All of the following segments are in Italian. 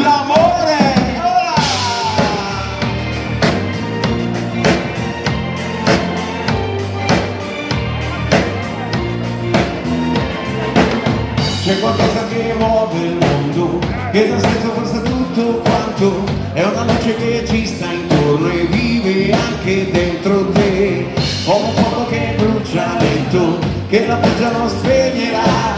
l'amore. C'è qualcosa che muove il mondo, che da stesso forse tutto quanto, è una luce che ci sta intorno e vive anche dentro te. Ho un fuoco che brucia lento, che la pioggia non spegnerà,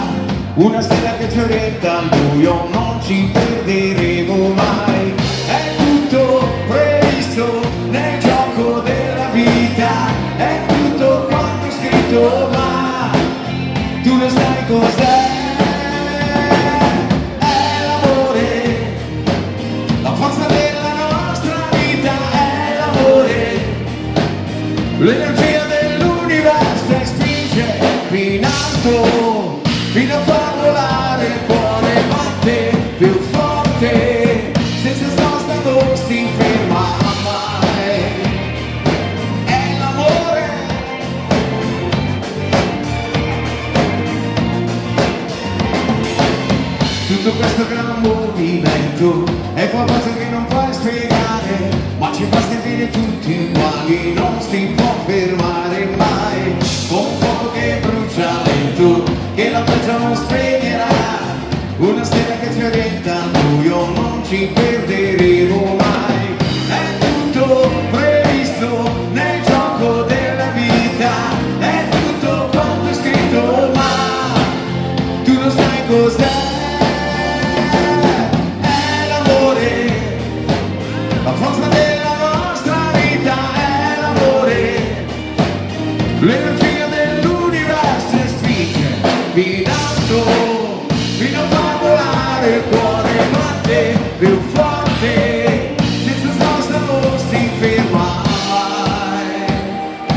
una stella che ci orienta al buio, non ci perderemo mai. È tutto previsto nel gioco della vita, è tutto quanto scritto, ma tu lo sai cos'è? L'energia dell'universo spinge in alto, fino a far volare il cuore, batte più forte, senza sosta non si ferma mai. È l'amore. Tutto questo gran movimento è qualcosa che non puoi spiegare, ma ci fa sentire tutti uguali, non si può fermare mai. Con un fuoco che brucia lento, che la pioggia non spegnerà, una stella che ci orienta al buio, non ci perderemo mai. È tutto previsto nel gioco della vita, è tutto quanto è scritto, ma tu lo sai cos'è? È l'amore, la forza della nostra vita è l'amore, l'energia dell'universo spinge fino alto, fino a far volare il cuore, batte più forte, senza sosta non si ferma mai.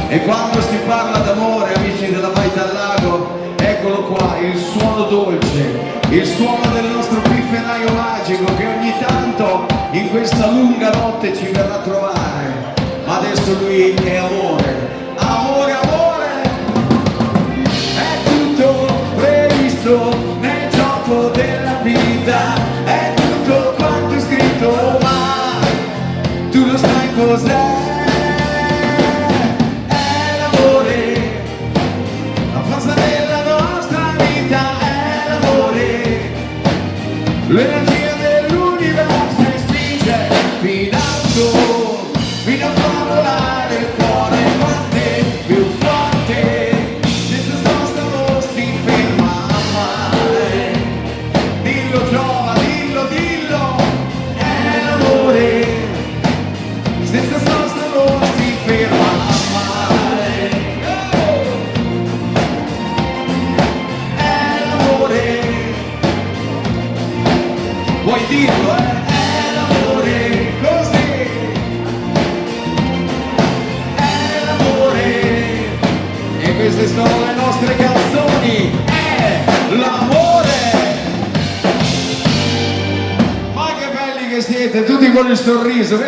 E quando si parla d'amore, amici della Baita al Lago, eccolo qua, il suono dolce, il suono del nostro pifferaio magico che ogni tanto in questa lunga notte ci verrà a trovare. Ma adesso lui è amore, amore, amore. È tutto previsto nel gioco della vita, è tutto quanto è scritto, ma tu lo sai cos'è? È l'amore, la forza della nostra vita è l'amore, l'energia dell'universo spinge fino alto, fino a far volare il cuore, batte più forte, senza sosta non si ferma mai. Dillo Giova, dillo, dillo, è l'amore, senza sosta non si ferma mai. È l'amore, vuoi dirlo, eh? È l'amore, così. È l'amore. E queste sono le nostre canzoni. È l'amore. Ma che belli che siete, tutti con il sorriso.